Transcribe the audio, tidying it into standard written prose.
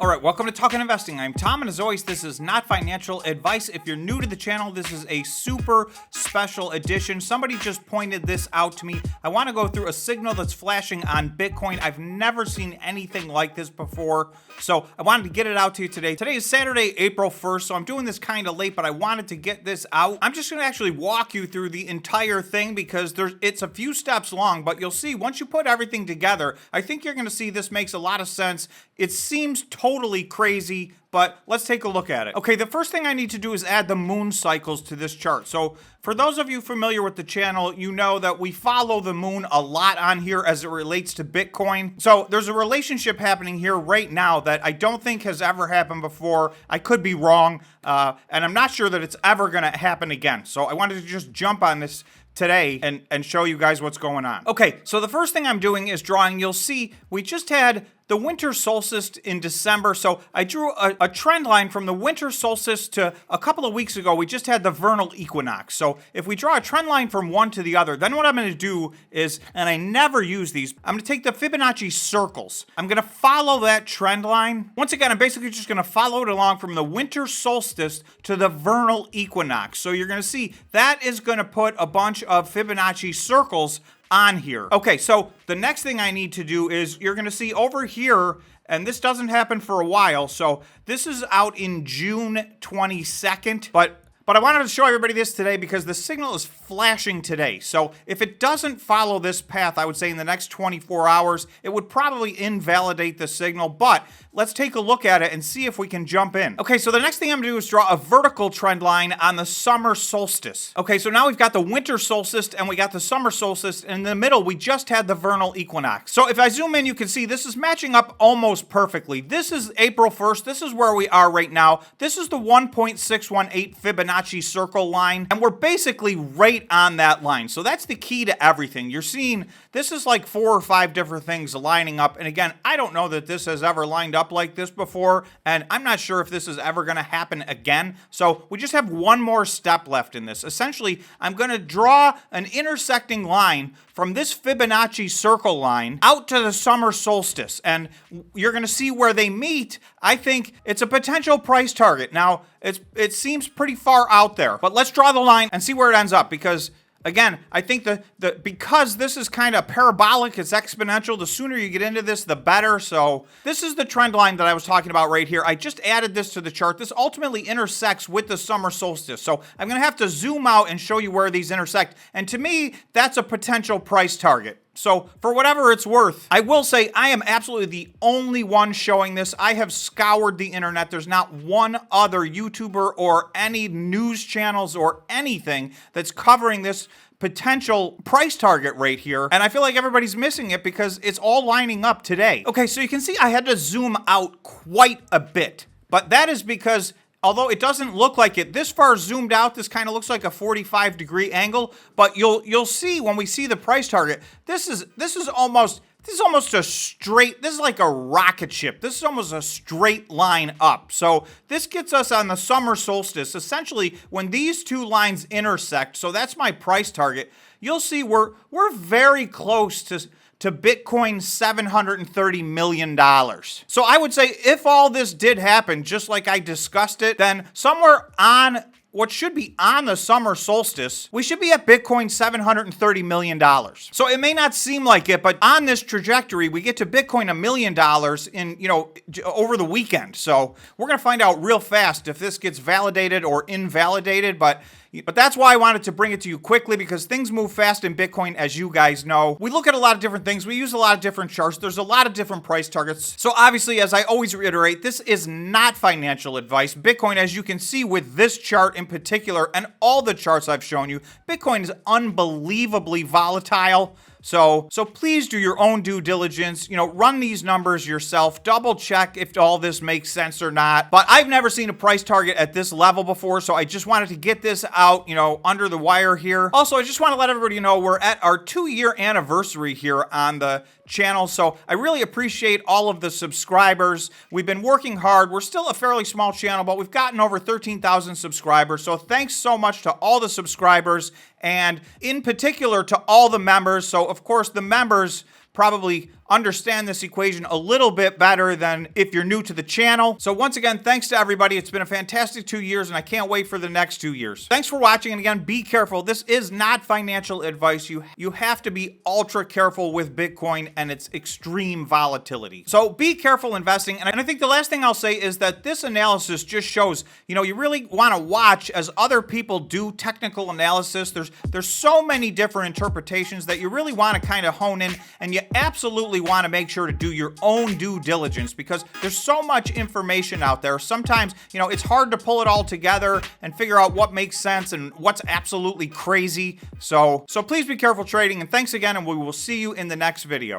All right, welcome to Talkin' Investing. I'm Tom, and as always, this is not financial advice. If you're new to the channel, this is a super special edition. Somebody just pointed this out to me. I want to go through a signal that's flashing on Bitcoin. I've never seen anything like this before, so I wanted to get it out to you today. Today is Saturday, April 1st, so I'm doing this kind of late, but I wanted to get this out. I'm just going to actually walk you through the entire thing because it's a few steps long, but you'll see once you put everything together, I think you're going to see this makes a lot of sense. It seems totally crazy, but let's take a look at it. Okay, the first thing I need to do is add the moon cycles to this chart. So for those of you familiar with the channel, you know that we follow the moon a lot on here as it relates to Bitcoin. So there's a relationship happening here right now that I don't think has ever happened before. I could be wrong, and I'm not sure that it's ever going to happen again. So I wanted to just jump on this today and show you guys what's going on. Okay, so the first thing I'm doing is drawing. You'll see we just had the winter solstice in December, so I drew a trend line from the winter solstice to a couple of weeks ago. We just had the vernal equinox. So if we draw a trend line from one to the other, then what I'm going to do is, and I never use these, I'm going to take the Fibonacci circles. I'm going to follow that trend line. Once again, I'm basically just going to follow it along from the winter solstice to the vernal equinox. So you're going to see that is going to put a bunch of Fibonacci circles on here. Okay, so the next thing I need to do is you're going to see over here, and this doesn't happen for a while, so this is out in June 22nd, but I wanted to show everybody this today because the signal is flashing today. So if it doesn't follow this path, I would say in the next 24 hours, it would probably invalidate the signal, but let's take a look at it and see if we can jump in. Okay, so the next thing I'm gonna do is draw a vertical trend line on the summer solstice. Okay, so now we've got the winter solstice and we got the summer solstice, and in the middle, we just had the vernal equinox. So if I zoom in, you can see this is matching up almost perfectly. This is April 1st. This is where we are right now. This is the 1.618 Fibonacci circle line, and we're basically right on that line. So that's the key to everything. You're seeing this is like 4 or 5 different things lining up, and again, I don't know that this has ever lined up like this before, and I'm not sure if this is ever going to happen again. So we just have one more step left in this. Essentially, I'm going to draw an intersecting line from this Fibonacci circle line out to the summer solstice, and you're going to see where they meet. I think it's a potential price target. Now, it seems pretty far out there, but let's draw the line and see where it ends up, because again, I think because this is kind of parabolic, it's exponential, the sooner you get into this, the better. So this is the trend line that I was talking about right here. I just added this to the chart. This ultimately intersects with the summer solstice. So I'm going to have to zoom out and show you where these intersect. And to me, that's a potential price target. So for whatever it's worth, I will say I am absolutely the only one showing this. I have scoured the internet. There's not one other YouTuber or any news channels or anything that's covering this potential price target right here. And I feel like everybody's missing it because it's all lining up today. Okay, so you can see I had to zoom out quite a bit, but that is because although it doesn't look like it this far zoomed out, this kind of looks like a 45-degree angle, but you'll see when we see the price target, this is almost a straight, this is like a rocket ship. This is almost a straight line up. So this gets us on the summer solstice. Essentially, when these two lines intersect, so that's my price target, you'll see we're very close to Bitcoin's $730 million. So I would say if all this did happen, just like I discussed it, then somewhere on what should be on the summer solstice, we should be at Bitcoin $730 million. So it may not seem like it, but on this trajectory, we get to Bitcoin $1 million in, over the weekend. So we're going to find out real fast if this gets validated or invalidated, but that's why I wanted to bring it to you quickly, because things move fast in Bitcoin, as you guys know. We look at a lot of different things. We use a lot of different charts. There's a lot of different price targets. So obviously, as I always reiterate, this is not financial advice. Bitcoin, as you can see with this chart in particular, and all the charts I've shown you, Bitcoin is unbelievably volatile. So please do your own due diligence, run these numbers yourself, double check if all this makes sense or not. But I've never seen a price target at this level before, so I just wanted to get this out, under the wire here. Also, I just want to let everybody know we're at our 2-year anniversary here on the channel, so I really appreciate all of the subscribers. We've been working hard. We're still a fairly small channel, but we've gotten over 13,000 subscribers, so thanks so much to all the subscribers, and in particular to all the members. So of course the members probably understand this equation a little bit better than if you're new to the channel. So once again, thanks to everybody. It's been a fantastic 2 years, and I can't wait for the next 2 years. Thanks for watching, and again, be careful. This is not financial advice. You have to be ultra careful with Bitcoin and its extreme volatility. So be careful investing. And I think the last thing I'll say is that this analysis just shows, you really want to watch as other people do technical analysis. There's so many different interpretations that you really want to kind of hone in, and you absolutely want to make sure to do your own due diligence, because there's so much information out there. Sometimes, it's hard to pull it all together and figure out what makes sense and what's absolutely crazy. So please be careful trading, and thanks again, and we will see you in the next video.